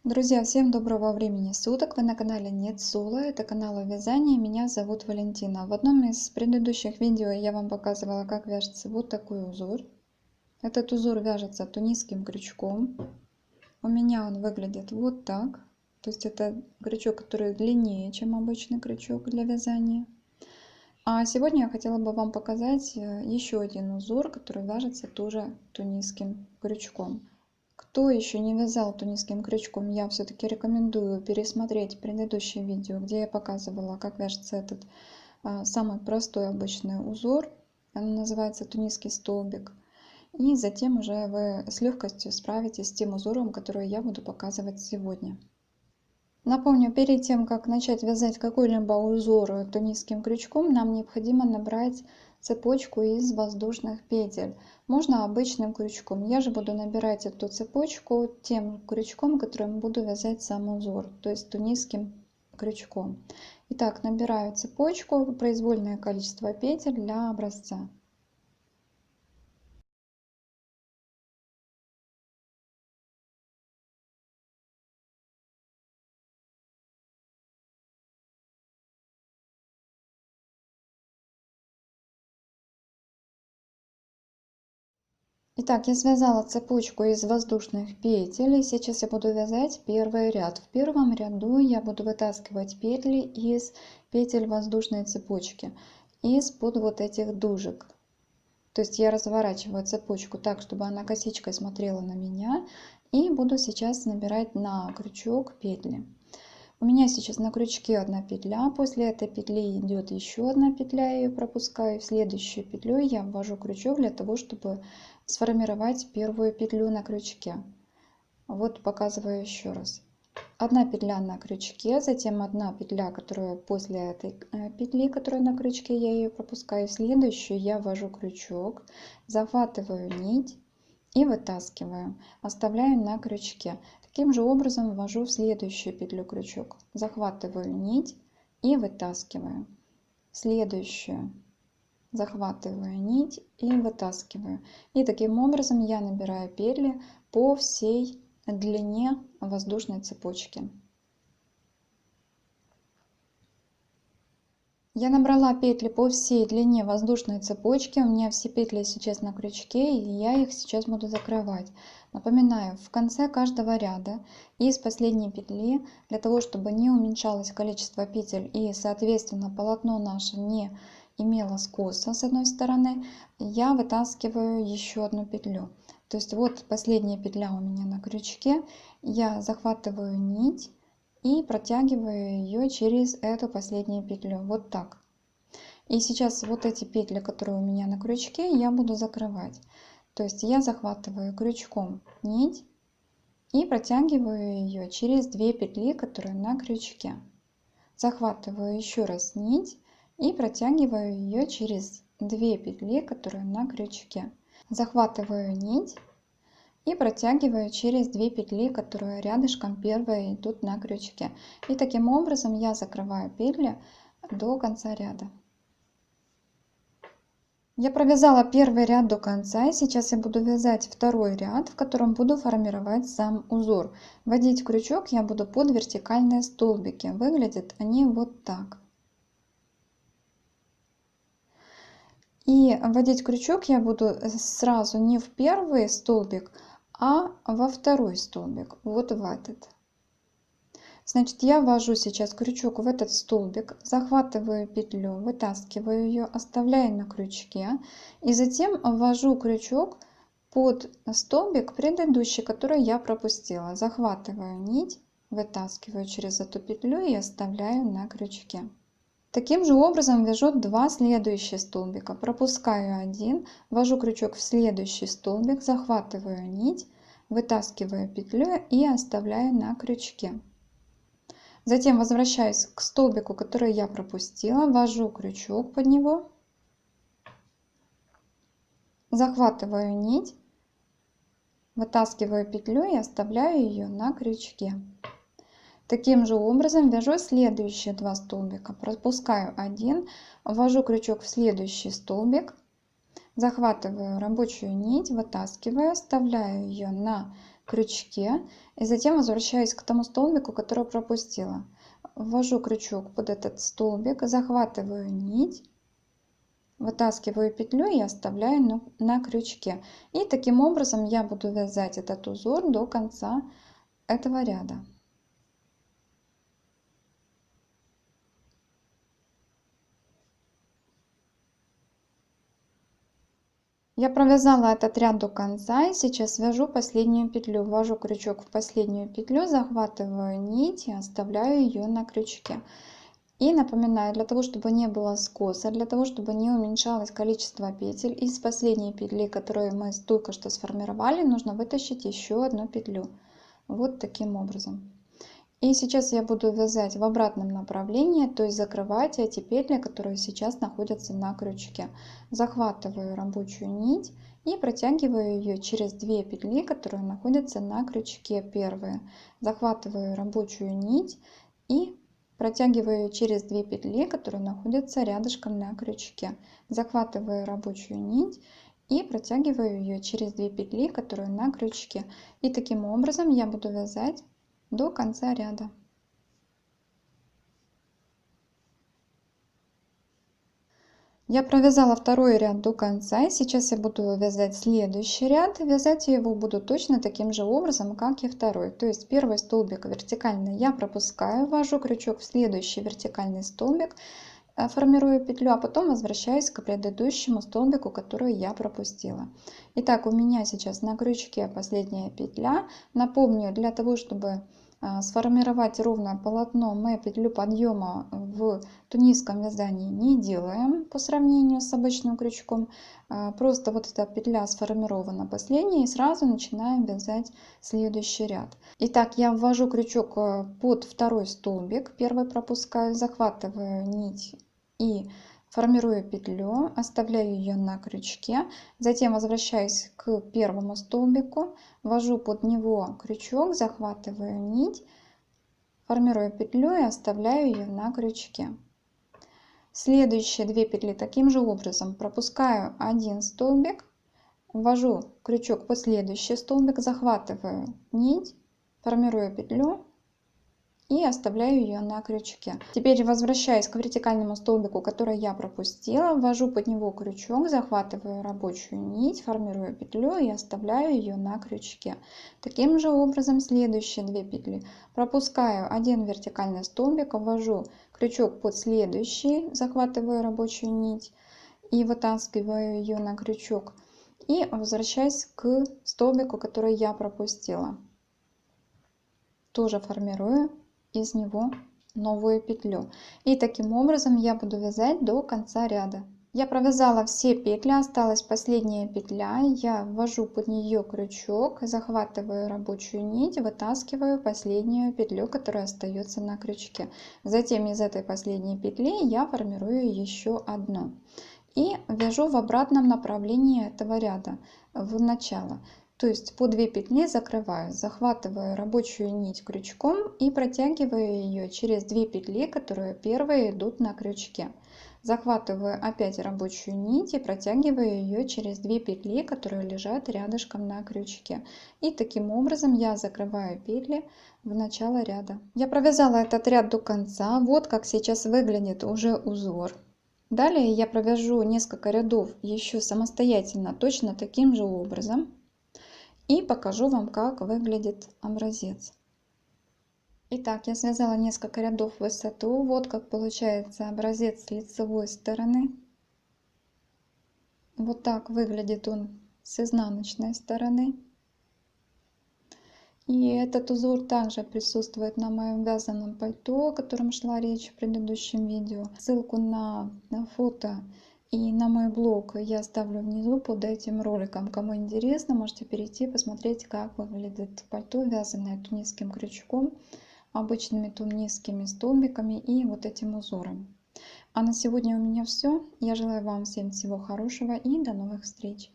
Друзья, всем доброго времени суток! Вы на канале Нетсула, это канал о вязании, меня зовут Валентина. В одном из предыдущих видео я вам показывала, как вяжется вот такой узор. Этот узор вяжется тунисским крючком. У меня он выглядит вот так. То есть это крючок, который длиннее, чем обычный крючок для вязания. А сегодня я хотела бы вам показать еще один узор, который вяжется тоже тунисским крючком. Кто еще не вязал тунисским крючком, я все-таки рекомендую пересмотреть предыдущее видео, где я показывала, как вяжется этот самый простой обычный узор. Он называется тунисский столбик. И затем уже вы с легкостью справитесь с тем узором, который я буду показывать сегодня. Напомню, перед тем, как начать вязать какой-либо узор тунисским крючком, нам необходимо набрать цепочку из воздушных петель. Можно обычным крючком. Я же буду набирать эту цепочку тем крючком, которым буду вязать сам узор, то есть тунисским крючком. Итак, набираю цепочку, произвольное количество петель для образца. Итак, я связала цепочку из воздушных петель, и сейчас я буду вязать первый ряд. В первом ряду я буду вытаскивать петли из петель воздушной цепочки, из-под вот этих дужек. То есть я разворачиваю цепочку так, чтобы она косичкой смотрела на меня, и буду сейчас набирать на крючок петли. У меня сейчас на крючке одна петля, после этой петли идет еще одна петля, я ее пропускаю, в следующую петлю я ввожу крючок для того, чтобы сформировать первую петлю на крючке. Вот показываю еще раз. Одна петля на крючке, затем одна петля, которая после этой петли, которая на крючке, я ее пропускаю, в следующую я ввожу крючок, захватываю нить и вытаскиваю, оставляю на крючке. Таким же образом ввожу в следующую петлю крючок, захватываю нить и вытаскиваю, следующую, захватываю нить и вытаскиваю. И таким образом я набираю петли по всей длине воздушной цепочки. Я набрала петли по всей длине воздушной цепочки, у меня все петли сейчас на крючке, и я их сейчас буду закрывать. Напоминаю, в конце каждого ряда из последней петли, для того чтобы не уменьшалось количество петель и соответственно полотно наше не имело скоса с одной стороны, я вытаскиваю еще одну петлю. То есть вот последняя петля у меня на крючке, я захватываю нить и протягиваю ее через эту последнюю петлю, вот так. И сейчас вот эти петли, которые у меня на крючке, я буду закрывать. То есть я захватываю крючком нить и протягиваю ее через 2 петли, которые на крючке. Захватываю еще раз нить и протягиваю ее через 2 петли, которые на крючке. Захватываю нить и протягиваю через 2 петли, которые рядышком первые идут на крючке. И таким образом я закрываю петли до конца ряда. Я провязала первый ряд до конца, и сейчас я буду вязать второй ряд, в котором буду формировать сам узор. Вводить крючок я буду под вертикальные столбики. Выглядят они вот так. И вводить крючок я буду сразу не в первый столбик, а во второй столбик, вот в этот. Значит, я ввожу сейчас крючок в этот столбик, захватываю петлю, вытаскиваю ее, оставляю на крючке и затем ввожу крючок под столбик предыдущий, который я пропустила. Захватываю нить, вытаскиваю через эту петлю и оставляю на крючке. Таким же образом вяжу 2 следующие столбика. Пропускаю один, ввожу крючок в следующий столбик, захватываю нить, вытаскиваю петлю и оставляю на крючке. Затем возвращаюсь к столбику, который я пропустила, ввожу крючок под него, захватываю нить, вытаскиваю петлю и оставляю ее на крючке. Таким же образом вяжу следующие 2 столбика. Пропускаю один, ввожу крючок в следующий столбик, захватываю рабочую нить, вытаскиваю, оставляю ее на крючке и затем возвращаюсь к тому столбику, который пропустила. Ввожу крючок под этот столбик, захватываю нить, вытаскиваю петлю и оставляю на крючке. И таким образом я буду вязать этот узор до конца этого ряда. Я провязала этот ряд до конца и сейчас вяжу последнюю петлю. Ввожу крючок в последнюю петлю, захватываю нить и оставляю ее на крючке. И напоминаю, для того, чтобы не было скоса, для того, чтобы не уменьшалось количество петель, из последней петли, которую мы только что сформировали, нужно вытащить еще одну петлю. Вот таким образом. И сейчас я буду вязать в обратном направлении, то есть закрывать эти петли, которые сейчас находятся на крючке. Захватываю рабочую нить и протягиваю ее через 2 петли, которые находятся на крючке. Первые. Захватываю рабочую нить и протягиваю через 2 петли, которые находятся рядышком на крючке. Захватываю рабочую нить и протягиваю ее через 2 петли, которые на крючке. И таким образом я буду вязать до конца ряда. Я провязала второй ряд до конца, и сейчас я буду вязать следующий ряд. Вязать я его буду точно таким же образом, как и второй. То есть первый столбик вертикальный я пропускаю, ввожу крючок в следующий вертикальный столбик, формирую петлю, а потом возвращаюсь к предыдущему столбику, который я пропустила. Итак, у меня сейчас на крючке последняя петля. Напомню, для того, чтобы сформировать ровное полотно, мы петлю подъема в тунисском вязании не делаем по сравнению с обычным крючком. Просто вот эта петля сформирована последняя, и сразу начинаем вязать следующий ряд. Итак, я ввожу крючок под второй столбик, первый пропускаю, захватываю нить и формирую петлю, оставляю ее на крючке, затем возвращаюсь к первому столбику, ввожу под него крючок, захватываю нить, формирую петлю и оставляю ее на крючке. Следующие 2 петли таким же образом пропускаю один столбик, ввожу крючок под следующий столбик, захватываю нить, формирую петлю и оставляю ее на крючке. Теперь возвращаюсь к вертикальному столбику, который я пропустила, ввожу под него крючок, захватываю рабочую нить, формирую петлю и оставляю ее на крючке. Таким же образом следующие 2 петли пропускаю один вертикальный столбик, ввожу крючок под следующий, захватываю рабочую нить и вытаскиваю ее на крючок и возвращаюсь к столбику, который я пропустила. Тоже формирую из него новую петлю. И таким образом я буду вязать до конца ряда. Я провязала все петли, осталась последняя петля. Я ввожу под нее крючок, захватываю рабочую нить, вытаскиваю последнюю петлю, которая остается на крючке. Затем из этой последней петли я формирую еще одну. И вяжу в обратном направлении этого ряда, в начало. То есть по 2 петли закрываю, захватываю рабочую нить крючком и протягиваю ее через 2 петли, которые первые идут на крючке. Захватываю опять рабочую нить и протягиваю ее через 2 петли, которые лежат рядышком на крючке. И таким образом я закрываю петли в начало ряда. Я провязала этот ряд до конца. Вот как сейчас выглядит уже узор. Далее я провяжу несколько рядов еще самостоятельно, точно таким же образом. И покажу вам, как выглядит образец. Итак, я связала несколько рядов в высоту. Вот как получается образец с лицевой стороны. Вот так выглядит он с изнаночной стороны. И этот узор также присутствует на моем вязаном пальто, о котором шла речь в предыдущем видео. Ссылку на фото и на мой блог я оставлю внизу под этим роликом. Кому интересно, можете перейти посмотреть, как выглядит пальто, вязаное тунисским крючком, обычными тунисскими столбиками и вот этим узором. А на сегодня у меня все. Я желаю вам всем всего хорошего и до новых встреч.